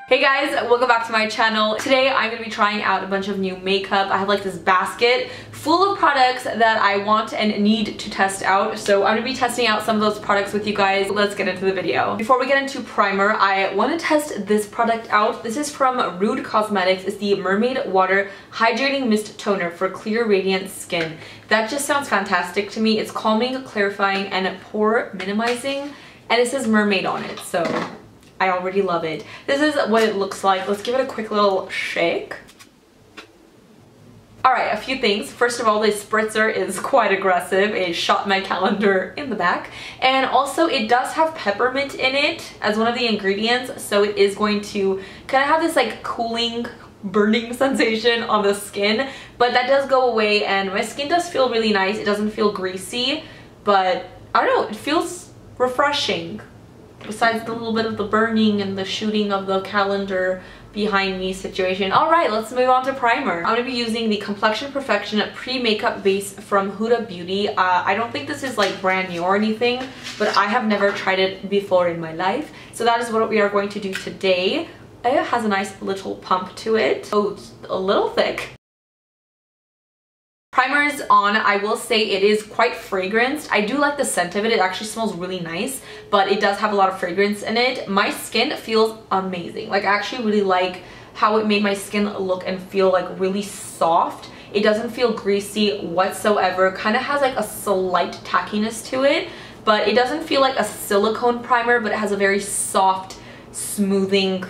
Hey guys, welcome back to my channel. Today I'm going to be trying out a bunch of new makeup. I have like this basket full of products that I want and need to test out. So I'm going to be testing out some of those products with you guys. Let's get into the video. Before we get into primer, I want to test this product out. This is from Rude Cosmetics. It's the Mermaid Water Hydrating Mist Toner for clear radiant skin. That just sounds fantastic to me. It's calming, clarifying, and pore minimizing. And it says Mermaid on it, so I already love it. This is what it looks like. Let's give it a quick little shake. Alright, a few things. First of all, this spritzer is quite aggressive. It shot my calendar in the back. And also it does have peppermint in it as one of the ingredients, so it is going to kind of have this like cooling, burning sensation on the skin. But that does go away and my skin does feel really nice. It doesn't feel greasy, but I don't know, it feels refreshing. Besides the little bit of the burning and the shooting of the calendar behind me situation. Alright, let's move on to primer. I'm going to be using the Complexion Perfection Pre-Makeup Base from Huda Beauty. I don't think this is like brand new or anything, but I have never tried it before in my life. So that is what we are going to do today. It has a nice little pump to it. Oh, it's a little thick. Primer is on. I will say it is quite fragranced. I do like the scent of it. It actually smells really nice, but it does have a lot of fragrance in it. My skin feels amazing. Like I actually really like how it made my skin look and feel like really soft. It doesn't feel greasy whatsoever. Kind of has like a slight tackiness to it, but it doesn't feel like a silicone primer, but it has a very soft, smoothing,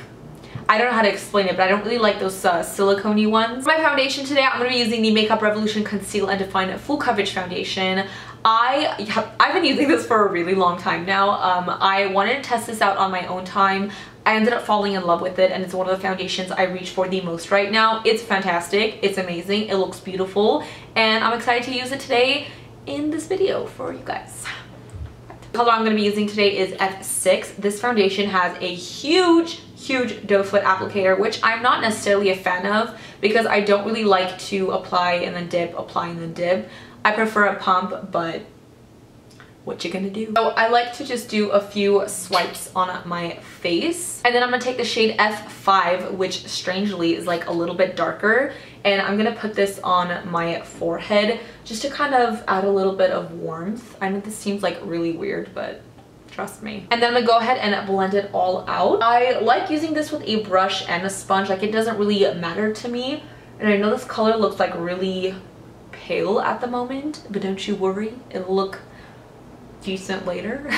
I don't know how to explain it, but I don't really like those silicone-y ones. For my foundation today, I'm going to be using the Makeup Revolution Conceal and Define Full Coverage Foundation. I've been using this for a really long time now. I wanted to test this out on my own time. I ended up falling in love with it, and it's one of the foundations I reach for the most right now. It's fantastic. It's amazing. It looks beautiful, and I'm excited to use it today in this video for you guys. The color I'm going to be using today is F6. This foundation has a huge doe foot applicator, which I'm not necessarily a fan of because I don't really like to apply and then dip, apply and then dip. I prefer a pump, but what you gonna do? So I like to just do a few swipes on my face, and then I'm gonna take the shade F5, which strangely is like a little bit darker, and I'm gonna put this on my forehead just to kind of add a little bit of warmth. I know this seems like really weird, but trust me. And then I'm gonna go ahead and blend it all out. I like using this with a brush and a sponge. Like it doesn't really matter to me. And I know this color looks like really pale at the moment, but don't you worry, it'll look decent later.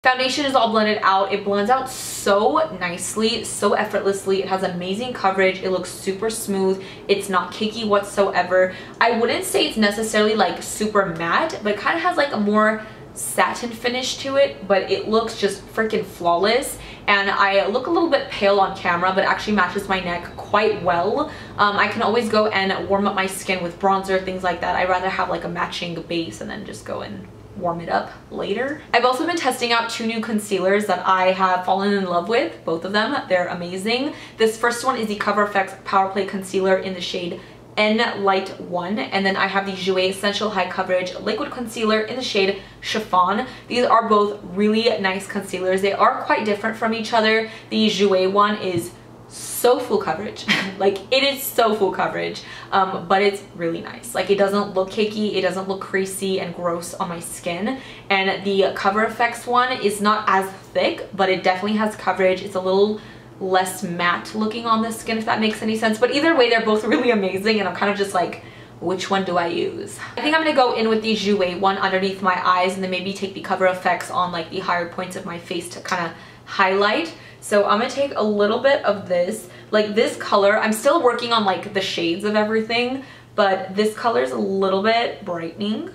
Foundation is all blended out. It blends out so nicely, so effortlessly. It has amazing coverage. It looks super smooth. It's not cakey whatsoever. I wouldn't say it's necessarily like super matte, but it kind of has like a more satin finish to it, but it looks just freaking flawless. And I look a little bit pale on camera, but it actually matches my neck quite well. I can always go and warm up my skin with bronzer, things like that. I'd rather have like a matching base and then just go and warm it up later. I've also been testing out two new concealers that I have fallen in love with, both of them. They're amazing. This first one is the Coverfx Powerplay Concealer in the shade N Light 1, and then I have the Jouer Essential High Coverage Liquid Concealer in the shade Chiffon. These are both really nice concealers. They are quite different from each other. The Jouer one is so full coverage. Like it is so full coverage, but it's really nice. Like it doesn't look cakey, it doesn't look creasy and gross on my skin. And the Coverfx one is not as thick, but it definitely has coverage. It's a little less matte looking on the skin, if that makes any sense. But either way, they're both really amazing, and I'm kind of just like, which one do I use? I think I'm gonna go in with the Jouer one underneath my eyes, and then maybe take the Coverfx on like the higher points of my face to kind of highlight. So I'm gonna take a little bit of this, like this color. I'm still working on like the shades of everything, but this color is a little bit brightening,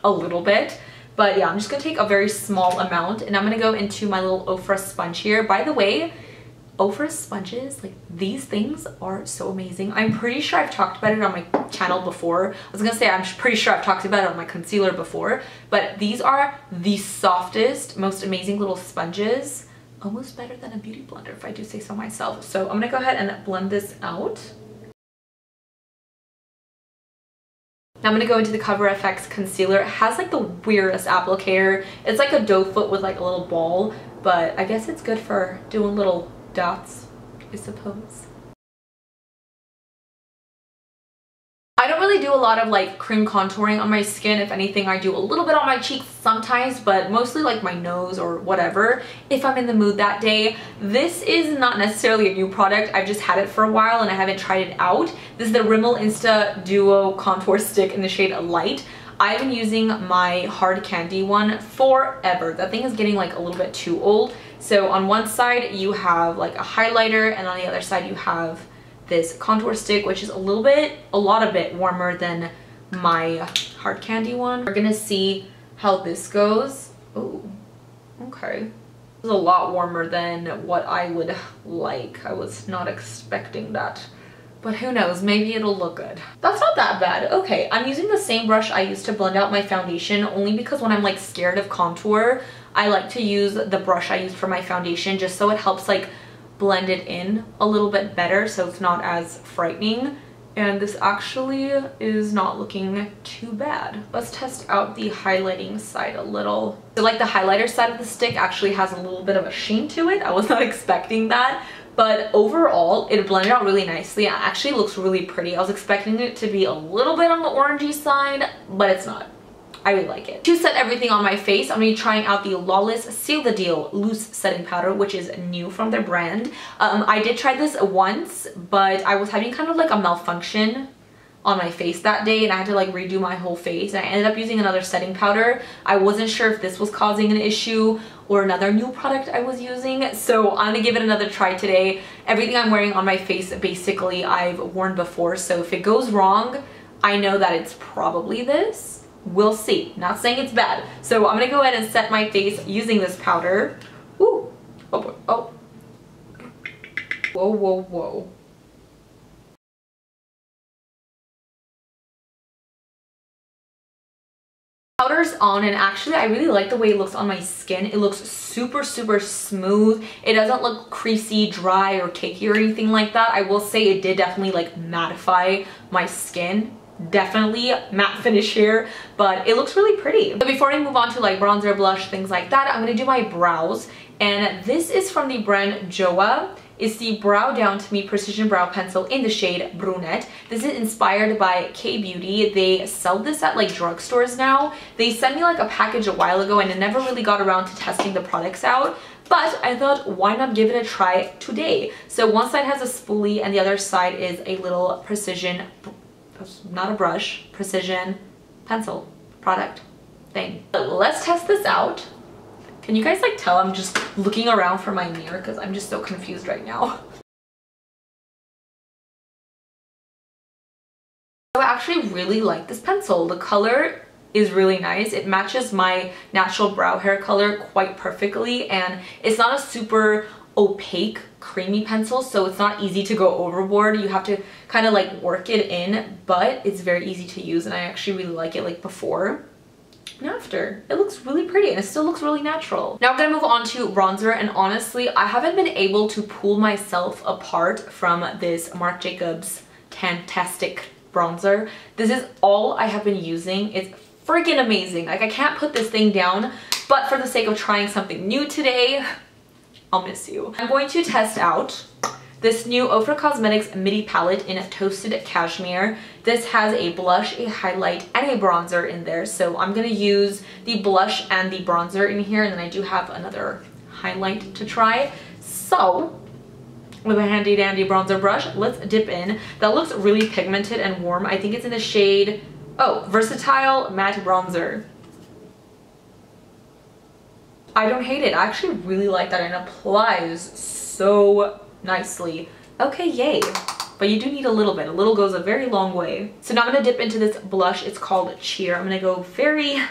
a little bit. But yeah, I'm just gonna take a very small amount, and I'm gonna go into my little Ofra sponge here. By the way, Ofra sponges, like these things are so amazing. I'm pretty sure I've talked about it on my channel before. I was gonna say I'm pretty sure I've talked about it on my concealer before, but these are the softest, most amazing little sponges. Almost better than a beauty blender, if I do say so myself. So I'm gonna go ahead and blend this out. Now I'm going to go into the Coverfx concealer. It has like the weirdest applicator. It's like a doe foot with like a little ball, but I guess it's good for doing little dots, I suppose. I don't really do a lot of like cream contouring on my skin. If anything, I do a little bit on my cheeks sometimes, but mostly like my nose or whatever if I'm in the mood that day. This is not necessarily a new product. I've just had it for a while and I haven't tried it out. This is the Rimmel Insta Duo Contour Stick in the shade Light. I've been using my hard candy one forever. That thing is getting like a little bit too old. So on one side you have like a highlighter, and on the other side you have this contour stick, which is a lot warmer than my hard candy one. We're gonna see how this goes. Oh, okay. This is a lot warmer than what I would like. I was not expecting that, but who knows, maybe it'll look good. That's not that bad. Okay, I'm using the same brush I used to blend out my foundation, only because when I'm like scared of contour, I like to use the brush I used for my foundation just so it helps like blend it in a little bit better, so it's not as frightening. And this actually is not looking too bad. Let's test out the highlighting side a little. So like the highlighter side of the stick actually has a little bit of a sheen to it. I was not expecting that, but overall it blended out really nicely. It actually looks really pretty. I was expecting it to be a little bit on the orangey side, but it's not. I really like it. To set everything on my face, I'm going to be trying out the Lawless Seal the Deal Loose Setting Powder, which is new from their brand. I did try this once, but I was having kind of like a malfunction on my face that day, and I had to like redo my whole face, and I ended up using another setting powder. I wasn't sure if this was causing an issue or another new product I was using, so I'm gonna give it another try today. Everything I'm wearing on my face basically I've worn before, so if it goes wrong, I know that it's probably this. We'll see. Not saying it's bad. So I'm gonna go ahead and set my face using this powder. Ooh. Oh, oh. Whoa, whoa, whoa. Powder's on, and actually I really like the way it looks on my skin. It looks super smooth. It doesn't look creasy, dry, or cakey or anything like that. I will say it did definitely like mattify my skin. Definitely matte finish here, but it looks really pretty. But before I move on to like bronzer, blush, things like that, I'm gonna do my brows, and this is from the brand Joah. It's the Brow Down to Me Precision Brow Pencil in the shade Brunette. This is inspired by K-Beauty. They sell this at like drugstores now. They sent me like a package a while ago, and I never really got around to testing the products out, but I thought, why not give it a try today? So one side has a spoolie and the other side is a little precision, not a brush, precision pencil product thing. Let's test this out. Can you guys like tell I'm just looking around for my mirror because I'm just so confused right now. I actually really like this pencil. The color is really nice. It matches my natural brow hair color quite perfectly, and it's not a super opaque creamy pencil, so it's not easy to go overboard. You have to kind of like work it in, but it's very easy to use, and I actually really like it like before and after. It looks really pretty and it still looks really natural. Now I'm gonna move on to bronzer, and honestly I haven't been able to pull myself apart from this Marc Jacobs Tantastic bronzer. This is all I have been using. It's freaking amazing. Like, I can't put this thing down, but for the sake of trying something new today, I'll miss you. I'm going to test out this new Ofra Cosmetics Midi palette in Toasted Cashmere. This has a blush, a highlight, and a bronzer in there. So I'm gonna use the blush and the bronzer in here, and then I do have another highlight to try. So with a handy dandy bronzer brush, let's dip in. That looks really pigmented and warm. I think it's in the shade, oh, Versatile Matte Bronzer. I don't hate it. I actually really like that, and it applies so nicely. Okay, yay. But you do need a little bit. A little goes a very long way. So now I'm gonna dip into this blush. It's called Cheer. I'm gonna go very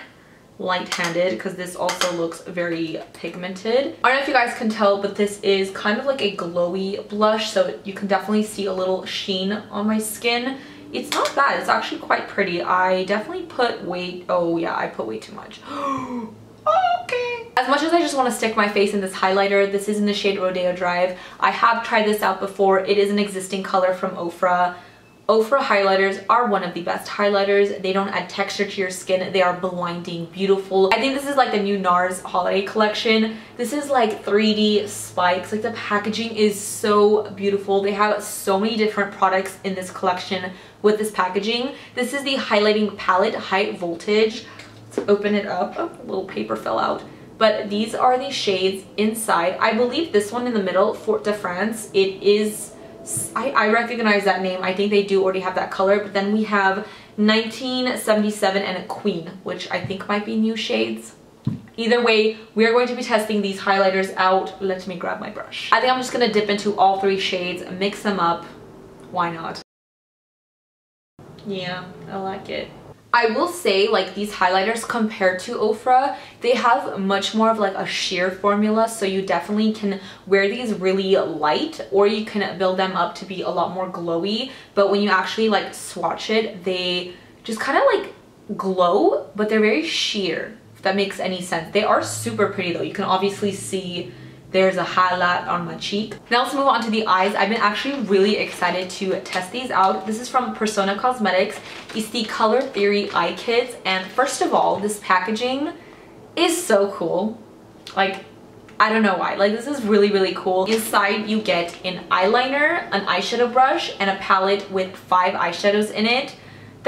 light-handed because this also looks very pigmented. I don't know if you guys can tell, but this is kind of like a glowy blush, so you can definitely see a little sheen on my skin. It's not bad. It's actually quite pretty. I definitely put way, oh yeah, I put way too much. Okay. As much as I just want to stick my face in this highlighter, this is in the shade Rodeo Drive. I have tried this out before. It is an existing color from Ofra. Ofra highlighters are one of the best highlighters. They don't add texture to your skin. They are blinding beautiful. I think this is like the new Nars holiday collection. This is like 3D spikes. Like the packaging is so beautiful. They have so many different products in this collection with this packaging. This is the highlighting palette, high voltage. Let's open it up. Oh, a little paper fell out. But these are the shades inside. I believe this one in the middle, Fort de France, it is, I recognize that name. I think they do already have that color. But then we have 1977 and a Queen, which I think might be new shades. Either way, we are going to be testing these highlighters out. Let me grab my brush. I think I'm just going to dip into all 3 shades, mix them up. Why not? Yeah, I like it. I will say, like, these highlighters compared to Ofra, they have much more of like a sheer formula, so you definitely can wear these really light, or you can build them up to be a lot more glowy. But when you actually like swatch it, they just kind of like glow, but they're very sheer, if that makes any sense. They are super pretty though. You can obviously see there's a highlight on my cheek. Now let's move on to the eyes. I've been actually really excited to test these out. This is from Persona Cosmetics. It's the Color Theory Eye Kits. And first of all, this packaging is so cool. Like, I don't know why. Like, this is really, really cool. Inside you get an eyeliner, an eyeshadow brush, and a palette with 5 eyeshadows in it.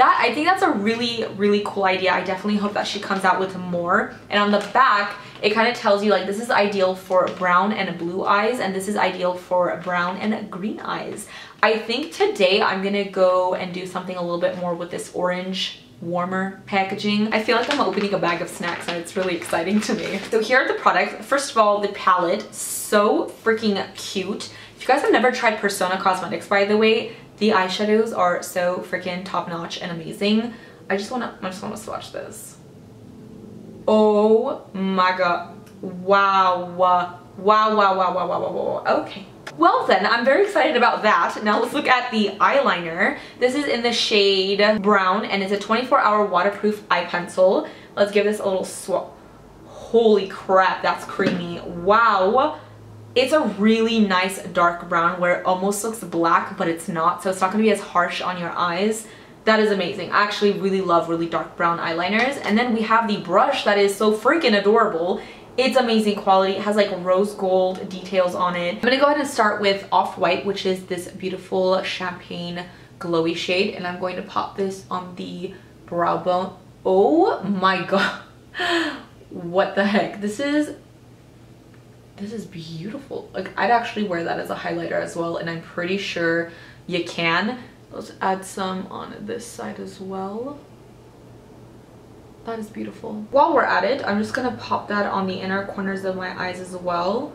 I think that's a really, really cool idea. I definitely hope that she comes out with more. And on the back, it kind of tells you like this is ideal for brown and blue eyes, and this is ideal for brown and green eyes. I think today I'm gonna go and do something a little bit more with this orange warmer packaging. I feel like I'm opening a bag of snacks and it's really exciting to me. So here are the products. First of all, the palette, so freaking cute. If you guys have never tried Persona Cosmetics, by the way, the eyeshadows are so freaking top notch and amazing. I just wanna swatch this. Oh my god. Wow. Wow, wow, wow, wow, wow, wow, wow. Okay. Well then, I'm very excited about that. Now let's look at the eyeliner. This is in the shade brown and it's a 24-hour waterproof eye pencil. Let's give this a little swap. Holy crap, that's creamy. Wow. It's a really nice dark brown where it almost looks black, but it's not. So it's not going to be as harsh on your eyes. That is amazing. I actually really love really dark brown eyeliners. And then we have the brush that is so freaking adorable. It's amazing quality. It has like rose gold details on it. I'm going to go ahead and start with Off-White, which is this beautiful champagne glowy shade. And I'm going to pop this on the brow bone. Oh my god. What the heck? This is beautiful. Like, I'd actually wear that as a highlighter as well, and I'm pretty sure you can. Let's add some on this side as well. That is beautiful. While we're at it, I'm just gonna pop that on the inner corners of my eyes as well,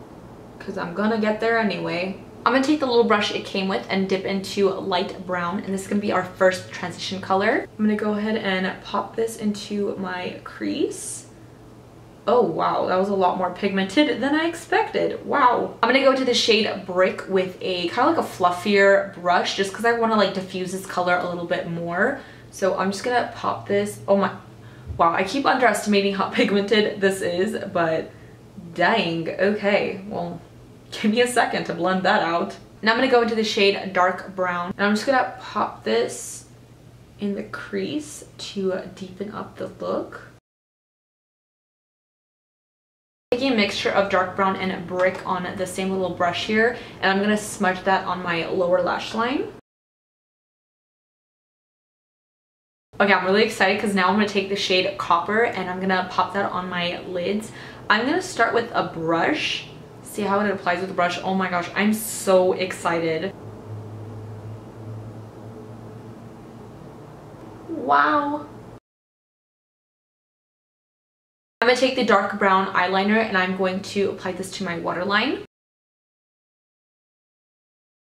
because I'm gonna get there anyway. I'm gonna take the little brush it came with and dip into light brown, and this is gonna be our first transition color. I'm gonna go ahead and pop this into my crease. Oh wow, that was a lot more pigmented than I expected. Wow. I'm gonna go to the shade Brick with a kind of like a fluffier brush just because I want to like diffuse this color a little bit more. So I'm just gonna pop this. Oh my, wow, I keep underestimating how pigmented this is, but dang. Okay, well, give me a second to blend that out. Now I'm gonna go into the shade Dark Brown, and I'm just gonna pop this in the crease to deepen up the look. Taking a mixture of dark brown and brick on the same little brush here, and I'm gonna smudge that on my lower lash line. Okay, I'm really excited because now I'm gonna take the shade Copper and I'm gonna pop that on my lids. I'm gonna start with a brush, see how it applies with the brush. Oh my gosh, I'm so excited. Wow. I'm going to take the dark brown eyeliner and I'm going to apply this to my waterline.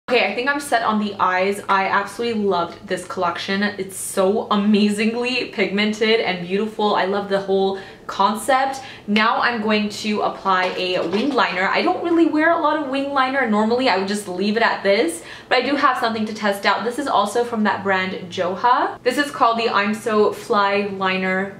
Okay, I think I'm set on the eyes. I absolutely loved this collection. It's so amazingly pigmented and beautiful. I love the whole concept. Now I'm going to apply a wing liner. I don't really wear a lot of wing liner. Normally I would just leave it at this, but I do have something to test out. This is also from that brand Joah. This is called the I'm So Fly Liner.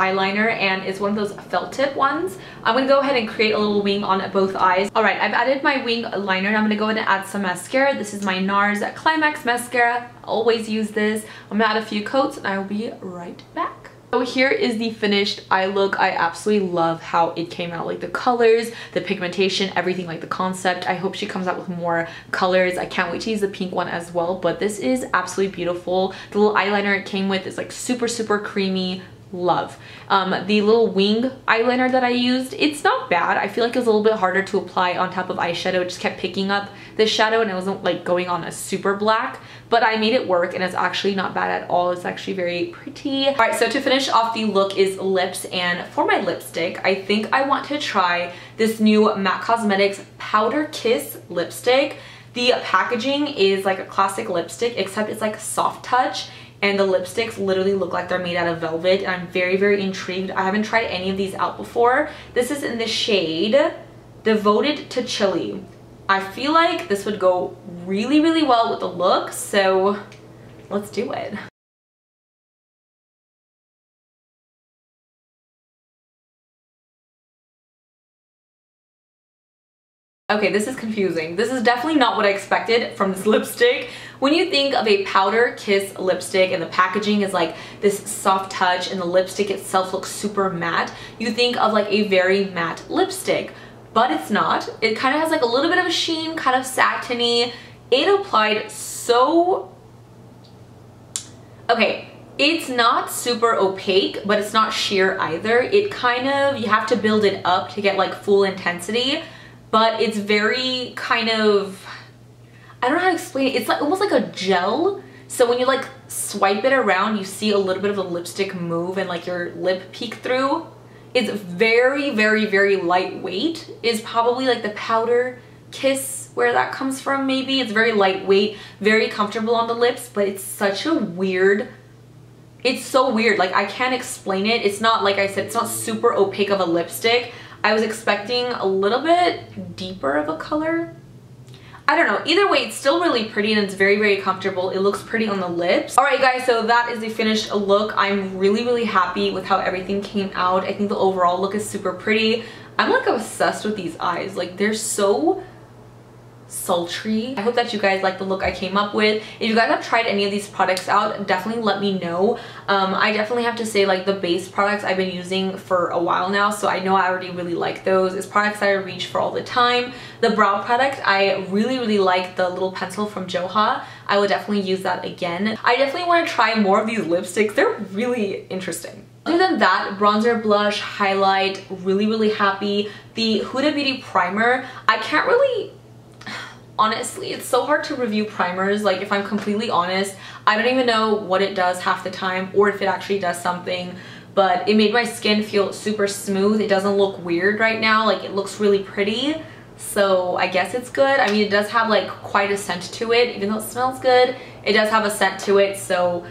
eyeliner, and it's one of those felt tip ones. I'm gonna go ahead and create a little wing on both eyes. All right, I've added my wing liner, and I'm gonna go ahead and add some mascara. This is my Nars Climax mascara. I always use this. I'm gonna add a few coats, and I will be right back. So here is the finished eye look. I absolutely love how it came out, like the colors, the pigmentation, everything, like the concept. I hope she comes out with more colors. I can't wait to use the pink one as well, but this is absolutely beautiful. The little eyeliner it came with is like super, super creamy. Love. The little wing eyeliner that I used, it's not bad. I feel like it was a little bit harder to apply on top of eyeshadow. It just kept picking up the shadow and it wasn't like going on a super black, but I made it work and it's actually not bad at all. It's actually very pretty. All right, so to finish off the look is lips, and for my lipstick, I think I want to try this new MAC Cosmetics Powder Kiss lipstick. The packaging is like a classic lipstick, except it's like soft touch. And the lipsticks literally look like they're made out of velvet, and I'm very, very intrigued. I haven't tried any of these out before. This is in the shade Devoted to Chili. I feel like this would go really, really well with the look, so let's do it. Okay, this is confusing. This is definitely not what I expected from this lipstick. When you think of a Powder Kiss lipstick and the packaging is like this soft touch and the lipstick itself looks super matte, you think of like a very matte lipstick, but it's not. It kind of has like a little bit of a sheen, kind of satiny. It applied so... Okay, it's not super opaque, but it's not sheer either. It kind of, you have to build it up to get like full intensity. But it's very kind of, I don't know how to explain it. It's like almost like a gel. So when you like swipe it around, you see a little bit of the lipstick move and like your lip peek through. It's very, very, very lightweight is probably like the Powder Kiss where that comes from maybe. It's very lightweight, very comfortable on the lips, but it's such a weird, it's so weird. Like I can't explain it. It's not, like I said, it's not super opaque of a lipstick. I was expecting a little bit deeper of a color. I don't know. Either way, it's still really pretty and it's very, very comfortable. It looks pretty on the lips. Alright guys, so that is the finished look. I'm really, really happy with how everything came out. I think the overall look is super pretty. I'm like obsessed with these eyes. Like they're so sultry. I hope that you guys like the look I came up with. If you guys have tried any of these products out, definitely let me know. I definitely have to say, like, the base products I've been using for a while now, so I know I already really like those. It's products that I reach for all the time. The brow product, I really, really like the little pencil from Joah. I would definitely use that again. I definitely want to try more of these lipsticks. They're really interesting. Other than that, bronzer, blush, highlight, really, really happy. The Huda Beauty primer, I can't really... Honestly, it's so hard to review primers. Like, if I'm completely honest, I don't even know what it does half the time or if it actually does something, but it made my skin feel super smooth. It doesn't look weird right now. Like, it looks really pretty, so I guess it's good. I mean, it does have like quite a scent to it. Even though it smells good, it does have a scent to it, so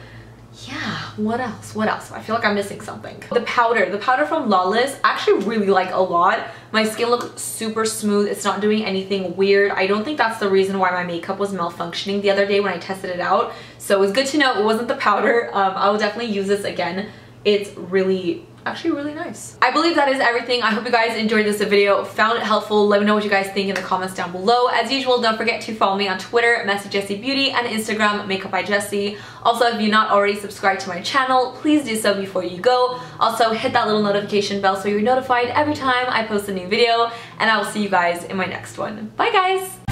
yeah. What else? What else? I feel like I'm missing something. The powder from Lawless, I actually really like a lot. My skin looks super smooth. It's not doing anything weird. I don't think that's the reason why my makeup was malfunctioning the other day when I tested it out. So it was good to know it wasn't the powder. I will definitely use this again. It's really, actually really nice. I believe that is everything. I hope you guys enjoyed this video, found it helpful. Let me know what you guys think in the comments down below. As usual, don't forget to follow me on Twitter, mesijesibeauty, and Instagram, Makeup by Jesi. Also, if you're not already subscribed to my channel, please do so before you go. Also, hit that little notification bell so you're notified every time I post a new video, and I will see you guys in my next one. Bye guys!